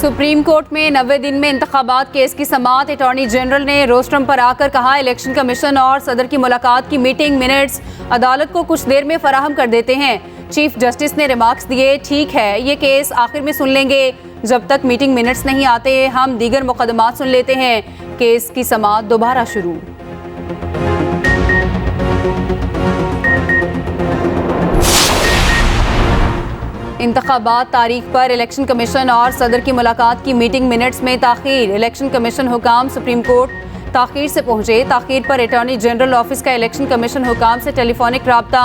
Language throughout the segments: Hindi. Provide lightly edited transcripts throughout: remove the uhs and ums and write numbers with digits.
सुप्रीम कोर्ट में 90 दिन में इंतखाबात केस की समाअत। अटॉर्नी जनरल ने रोस्ट्रम पर आकर कहा, इलेक्शन कमीशन और सदर की मुलाकात की मीटिंग मिनट्स अदालत को कुछ देर में फराहम कर देते हैं। चीफ जस्टिस ने रिमार्क्स दिए, ठीक है ये केस आखिर में सुन लेंगे, जब तक मीटिंग मिनट्स नहीं आते हम दीगर मुकदमात सुन लेते हैं। केस की समाअत दोबारा शुरू। इंतखाबात तारीख पर इलेक्शन कमीशन और सदर की मुलाकात की मीटिंग मिनट्स में ताखीर। इलेक्शन कमीशन हुकाम सुप्रीम कोर्ट ताखीर से पहुंचे। ताखीर पर अटॉर्नी जनरल ऑफिस का इलेक्शन कमीशन हुकाम से टेलीफोनिक राब्ता।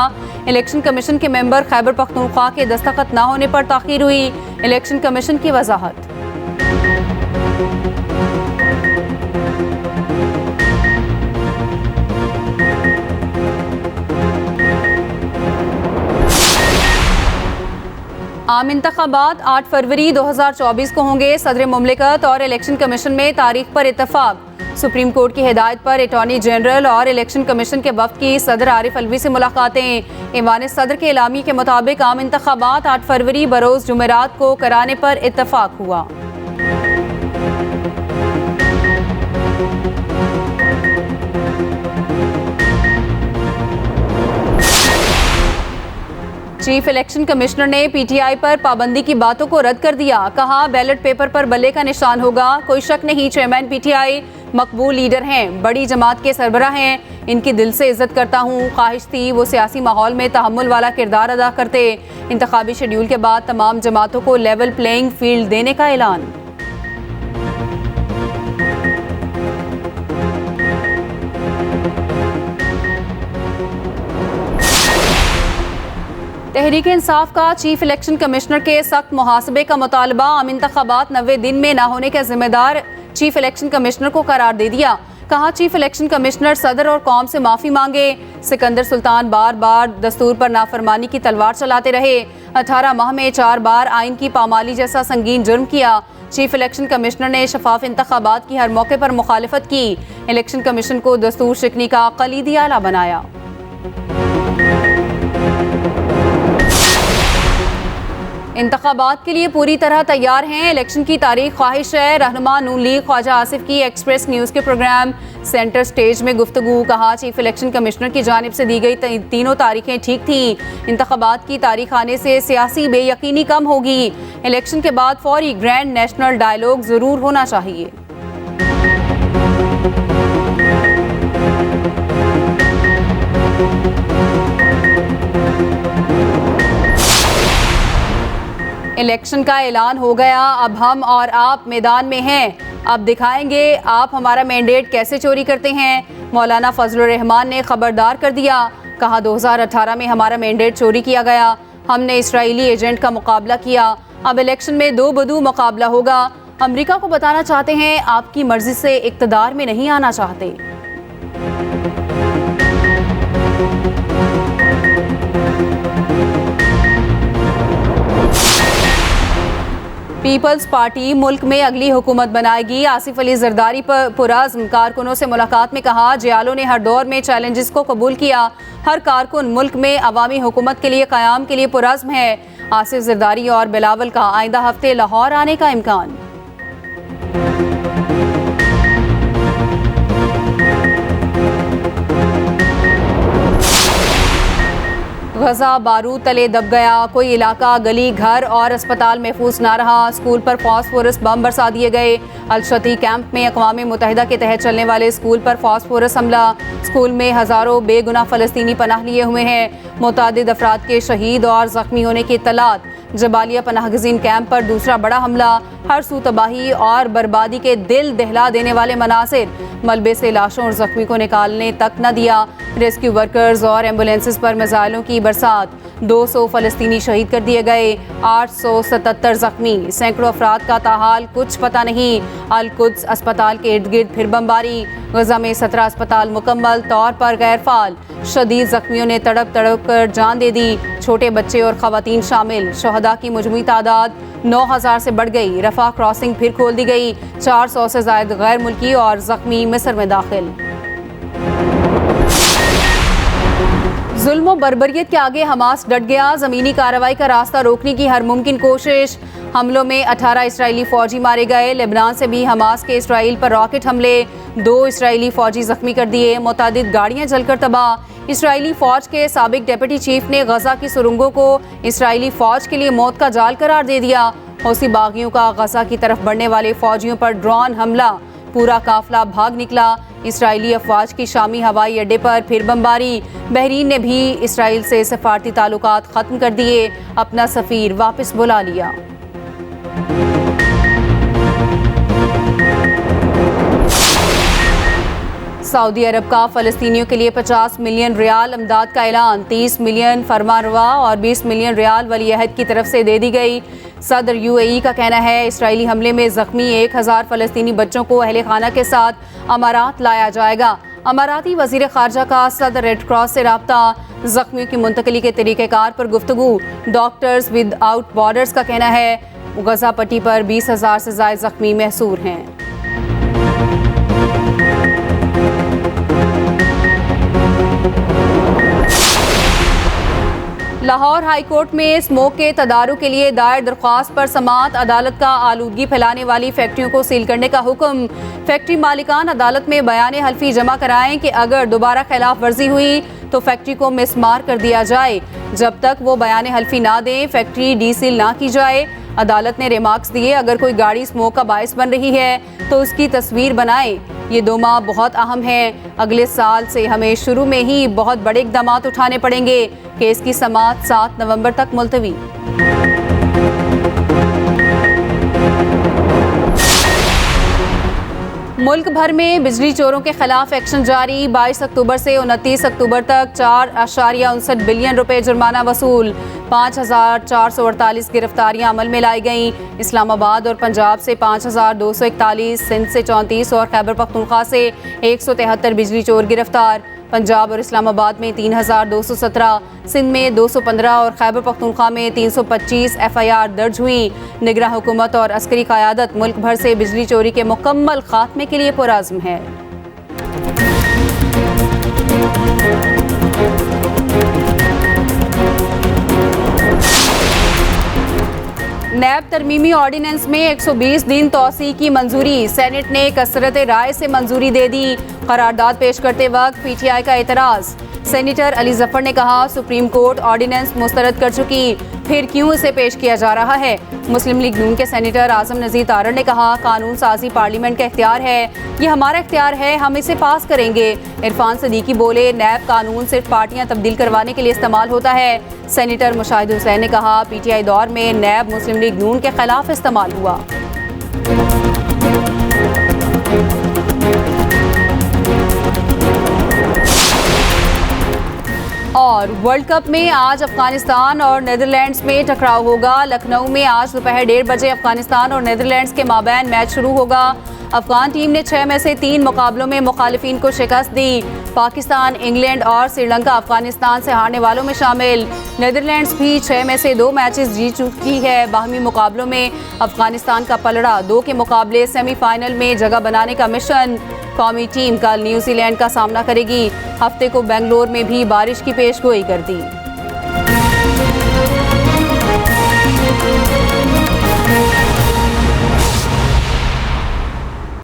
इलेक्शन कमीशन के मेंबर खैबर पख्तूनख्वा के दस्तखत न होने पर ताखीर हुई। इलेक्शन कमीशन की वजाहत। आम इंतखाबात 8 फरवरी 2024 को होंगे। सदर मुमलिकत और इलेक्शन कमीशन में तारीख पर इत्तफाक। सुप्रीम कोर्ट की हिदायत पर अटॉर्नी जनरल और इलेक्शन कमीशन के वफ्द की सदर आरिफ अलवी से मुलाकातें। ईवान सदर के एलामी के मुताबिक आम इंतखाबात 8 फरवरी बरोज़ जुमेरात को कराने पर इत्तफाक हुआ। चीफ इलेक्शन कमिश्नर ने पीटीआई पर पाबंदी की बातों को रद्द कर दिया। कहा, बैलेट पेपर पर बल्ले का निशान होगा, कोई शक नहीं चेयरमैन पीटीआई मकबूल लीडर हैं, बड़ी जमात के सरबराह हैं, इनकी दिल से इज्जत करता हूँ। ख्वाहिश थी वो सियासी माहौल में तहम्मुल वाला किरदार अदा करते। इंतखाबी शेड्यूल के बाद तमाम जमातों को लेवल प्लेइंग फील्ड देने का ऐलान। तहरीक इंसाफ का चीफ इलेक्शन कमिश्नर के सख्त मुहासबे का मुतालबा। आम इंतखाबात 90 दिन में न होने के जिम्मेदार चीफ इलेक्शन कमिश्नर को करार दे दिया। कहा, चीफ इलेक्शन कमिश्नर सदर और कौम से माफ़ी मांगे। सिकंदर सुल्तान बार बार दस्तूर पर नाफरमानी की तलवार चलाते रहे। 18 माह में 4 बार आइन की पामाली जैसा संगीन जुर्म किया। चीफ इलेक्शन कमिश्नर ने शफाफ इंतखाबात की हर मौके पर मुखालिफत की। इलेक्शन कमीशन को दस्तूर शिकनी का कलीदी आला बनाया। इंतखाबात के लिए पूरी तरह तैयार हैं। इलेक्शन की तारीख ख्वाहिश है। रहनुमा नून लीग ख्वाजा आसिफ की एक्सप्रेस न्यूज़ के प्रोग्राम सेंटर स्टेज में गुफ्तगू। कहा, चीफ इलेक्शन कमिश्नर की जानिब से दी गई तीनों तारीखें ठीक थी। इंतखाबात की तारीख आने से सियासी बेयकीनी कम होगी। इलेक्शन के बाद फौरी ग्रैंड नेशनल डायलॉग ज़रूर होना चाहिए। इलेक्शन का ऐलान हो गया, अब हम और आप मैदान में हैं। अब दिखाएंगे आप हमारा मैंडेट कैसे चोरी करते हैं। मौलाना फजलुर रहमान ने खबरदार कर दिया। कहा, 2018 में हमारा मैंडेट चोरी किया गया, हमने इस्राएली एजेंट का मुकाबला किया, अब इलेक्शन में दो बदू मुकाबला होगा। अमेरिका को बताना चाहते हैं आपकी मर्जी से इक़्तिदार में नहीं आना चाहते। पीपल्स पार्टी मुल्क में अगली हुकूमत बनाएगी। आसिफ अली जरदारी पर पुरज़्म कारकुनों से मुलाकात में कहा, जियालों ने हर दौर में चैलेंजेस को कबूल किया। हर कारकुन मुल्क में अवामी हुकूमत के लिए क़याम के लिए पुरज़्म है। आसिफ जरदारी और बिलावल का आइंदा हफ्ते लाहौर आने का इम्कान। गजा बारूद तले दब गया, कोई इलाका, गली, घर और अस्पताल महफूज ना रहा। स्कूल पर फास्फोरस बम बरसा दिए गए। अलशती कैंप में अक़वाम मुत्तहिदा के तहत चलने वाले स्कूल पर फास्फोरस हमला। स्कूल में हज़ारों बेगुनाह फ़लस्तीनी पनाह लिए हुए हैं। मुतअद्दिद अफराद के शहीद और ज़ख्मी होने की इत्तलात। जबालिया पनाहगज़ीन कैंप पर दूसरा बड़ा हमला। हर सू तबाही और बर्बादी के दिल दहला देने वाले मनासिर। मलबे से लाशों और जख्मी को निकालने तक न दिया। रेस्क्यू वर्कर्स और एम्बुलेंसेस पर मिसाइलों की बरसात। 200 फ़लस्तीनी शहीद कर दिए गए, 877 जख्मी। सैकड़ों अफराद का ताहाल कुछ पता नहीं। अल कुद्स अस्पताल के इर्द गिर्द फिर बमबारी। गजा में 17 अस्पताल मुकम्मल तौर पर गैर फाल। शदीद जख्मियों ने तड़प तड़प कर जान दे दी। छोटे बच्चे और ख़वातीन शामिल। शहदा की मजमूई तादाद 9000 से बढ़ गई। रफा क्रॉसिंग फिर खोल दी गई। 400 से ज़ायद गैर मुल्की और ज़ख्मी मिस्र में दाखिल। जुल्म और बर्बरियत के आगे हमास डट गया। ज़मीनी कार्रवाई का रास्ता रोकने की हर मुमकिन कोशिश। हमलों में 18 इस्राएली फौजी मारे गए। लेबनान से भी हमास के इस्राएल पर रॉकेट हमले, 2 इस्राएली फौजी जख्मी कर दिए। मुतादिद गाड़ियां जलकर तबाह। इस्राएली फौज के साबिक डिप्टी चीफ ने गजा की सुरंगों को इस्राएली फौज के लिए मौत का जाल करार दे दिया। हौसी बागियों का गजा की तरफ बढ़ने वाले फौजियों पर ड्रोन हमला, पूरा काफिला भाग निकला। इस्राएली अफवाज की शामी हवाई अड्डे पर फिर बमबारी। बहरीन ने भी इसराइल से सफारती ताल्लुकात ख़त्म कर दिए, अपना सफ़ीर वापस बुला लिया। सऊदी अरब का फ़लस्तीनियों के लिए 50 मिलियन रियाल अमदाद का ऐलान। 30 मिलियन फरमानरवा और 20 मिलियन रियाल वली अहद की तरफ से दे दी गई। सदर यूएई का कहना है इसराइली हमले में ज़ख्मी 1000 फ़लस्तीनी बच्चों को अहले खाना के साथ अमारात लाया जाएगा। अमाराती वज़ीर ख़ारजा का सदर रेड क्रॉस से रब्ता। ज़ख्मियों की मुंतकली के तरीक़ेकार पर गुफ्तगू। डॉक्टर्स विदाउट बॉर्डर्स का कहना है गजा पट्टी पर 20,000 से ज़ायद ज़ख्मी महसूर हैं। लाहौर हाई कोर्ट में स्मोक के तदारुक के लिए दायर दरख्वास्त पर समाअत। अदालत का आलूदगी फैलाने वाली फैक्ट्रियों को सील करने का हुक्म। फैक्ट्री मालिकान अदालत में बयान हल्फी जमा कराएं कि अगर दोबारा खिलाफ वर्जी हुई तो फैक्ट्री को मिसमार कर दिया जाए। जब तक वो बयान हल्फी ना दें फैक्ट्री डीसील ना की जाए। अदालत ने रिमार्क्स दिए अगर कोई गाड़ी स्मोक का बायस बन रही है तो उसकी तस्वीर बनाएं। ये 2 माह बहुत अहम हैं। अगले साल से हमें शुरू में ही बहुत बड़े इक़दाम उठाने पड़ेंगे। केस की समाअत 7 नवंबर तक मुलतवी। मुल्क भर में बिजली चोरों के खिलाफ एक्शन जारी। 22 अक्टूबर से 29 अक्टूबर तक 4.59 बिलियन रुपए जुर्माना वसूल। 5,448 गिरफ्तारियां अमल में लाई गईं। इस्लामाबाद और पंजाब से 5,241, सिंध से 34 और खैबर पख्तूनख्वा से 173 बिजली चोर गिरफ्तार। पंजाब और इस्लामाबाद में 3,217, सिंध में 215 और खैबर पख्तूनख्वा में 325 FIR दर्ज हुई। निगरान हुकूमत और अस्करी क़यादत मुल्क भर से बिजली चोरी के मुकम्मल खात्मे के लिए पुरअज़्म है। नैब तरमीमी ऑर्डिनेंस में 120 दिन तौसी की मंजूरी। सेनेट ने कसरत राय से मंजूरी दे दी। करारदाद पेश करते वक्त PTI का एतराज़। सेनेटर अली जफर ने कहा सुप्रीम कोर्ट ऑर्डिनेंस मुस्तरद कर चुकी, फिर क्यों इसे पेश किया जा रहा है। मुस्लिम लीग नून के सेनेटर आजम नज़ीर तारड़ ने कहा कानून साजी पार्लियामेंट का इख्तियार है, ये हमारा इख्तियार है, हम इसे पास करेंगे। इरफान सदीकी बोले नैब कानून सिर्फ पार्टियां तब्दील करवाने के लिए इस्तेमाल होता है। सेनेटर मुशाहिद हुसैन ने कहा PTI दौर में नैब मुस्लिम लीग नून के खिलाफ इस्तेमाल हुआ। और वर्ल्ड कप में आज अफगानिस्तान और नीदरलैंड्स में टकराव होगा। लखनऊ में आज दोपहर 1:30 बजे अफगानिस्तान और नीदरलैंड्स के माबैन मैच शुरू होगा। अफगान टीम ने 6 में से 3 मुकाबलों में मुखालिफिन को शिकस्त दी। पाकिस्तान, इंग्लैंड और श्रीलंका अफगानिस्तान से हारने वालों में शामिल। नीदरलैंड्स भी 6 में से 2 मैचेस जीत चुकी है। बाहमी मुकाबलों में अफगानिस्तान का पलड़ा, 2 के मुकाबले सेमीफाइनल में जगह बनाने का मिशन। कौमी टीम कल न्यूजीलैंड का सामना करेगी। हफ्ते को बेंगलोर में भी बारिश की पेशगोई कर दी।